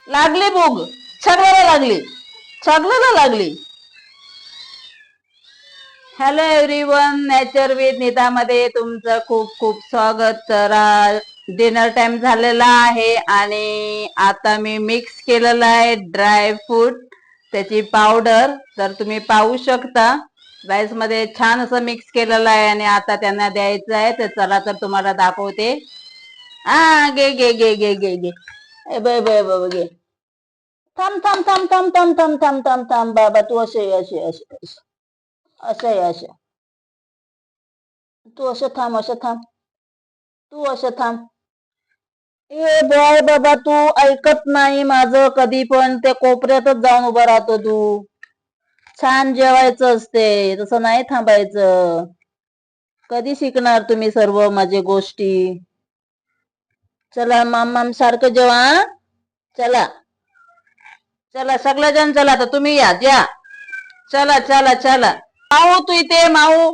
लागली भूक, सगळ्याला लागली, सगळ्याला लागली. हॅलो एव्हरीवन, नेचर विथ नीतामध्ये तुमचं खूप खूप स्वागत. तर डिनर टाइम झालेला आहे आणि आता मी मिक्स केलेला आहे ड्राय फ्रूट, त्याची पावडर. तर तुम्ही पाहू शकता राईस मध्ये छान असं मिक्स केलेलं आहे आणि आता त्यांना द्यायचं आहे. तर चला तर तुम्हाला दाखवते. गे गे गे गे गे गे ए बाय बाय बाबा गे. थांब थांब थांब थांब थांब थांब थांब थांब थांब बाबा, तू असे असे असे असं आहे असं. तू असं थांब, असं थांब, तू असं थांब. ए बॉय बाबा, तू ऐकत नाही माझं. कधी पण ते कोपऱ्यातच जाऊन उभं राहतो तू. छान जेवायचं असते, तसं नाही थांबायचं. कधी शिकणार तुम्ही सर्व माझे गोष्टी? चला माम सारखं जेवा. चला चला सगळेजण चला, तर तुम्ही या. चला चला चला. माऊ तू इथे, माऊ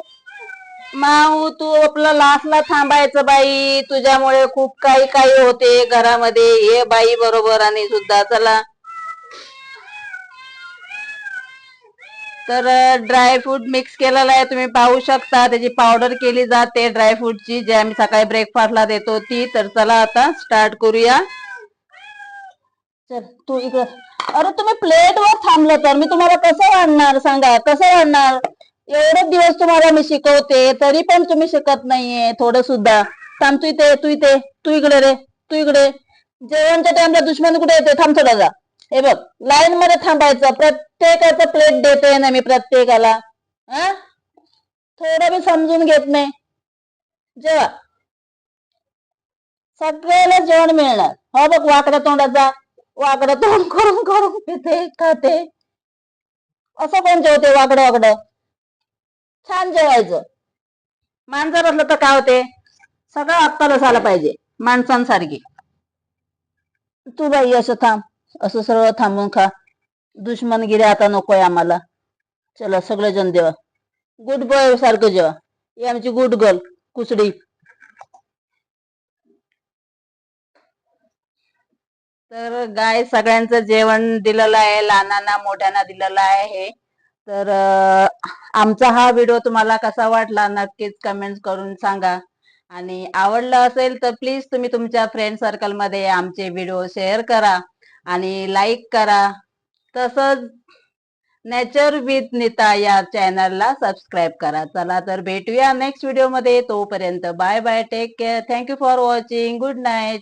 माऊ तू आपलं लास्टला थांबायचं बाई. तुझ्यामुळे खूप काही काही होते घरामध्ये. हे बाई बरोबर आणि सुद्धा. चला तर ड्रायफ्रूट मिक्स केलेला आहे, तुम्ही पाहू शकता. त्याची पावडर केली जाते ड्रायफ्रूटची, जे आम्ही सकाळी ब्रेकफास्टला देतो ती. तर चला आता स्टार्ट करूया. चल तू इकडं. अरे तुम्ही प्लेटवर थांबलं तर मी तुम्हाला कसं वाढणार सांगा, कसं वाढणार? एवढे दिवस तुम्हाला मी शिकवते तरी पण तुम्ही शिकत नाहीये थोडं सुद्धा. थांब, तू इथे, तू इथे, तू इकडे रे, तू इकडे. जेवणच्या टाइमला दुश्मन कुठे येते? थांब थोडा जा. हे बघ, लाईन मध्ये थांबायचं. प्रत्येकाचं प्लेट देते ना मी प्रत्येकाला. हा, थोडं बी समजून घेत नाही. जेव्हा सगळ्याला जेवण मिळणार. हो बघ, वाकड्या तोंडाचा, वाकडं तोंड करून करून पिते खाते. असं कोण जेवते वाकडं वाकडं? छान जेवायचं. माणसं बसलं तर काय होते? सगळं अक्कलच आलं पाहिजे माणसांसारखी. तू बाई असं थांब, असं सरळ थांबून खा. दुश्मनगिरी आता नकोय आम्हाला. चला सगळेजण जेवा. गुड बॉय सारखं जेवा. ही आमची गुड गर्ल कुसडी. तर गाय सगळ्यांचं जेवण दिलेलं आहे, लहानांना मोठ्यांना दिलेलं आहे. तर आमचा हा व्हिडिओ तुम्हाला कसा वाटला नक्कीच कमेंट करून सांगा. आणि आवडला असेल तर प्लीज तुम्ही तुमच्या फ्रेंड सर्कल मध्ये आमचे व्हिडिओ शेअर करा आणि लाईक करा. तसंच नेचर विथ नीता या चॅनलला सबस्क्राईब करा. चला तर भेटूया नेक्स्ट व्हिडिओ मध्ये. तोपर्यंत bye bye, take care, thank you for watching, good night.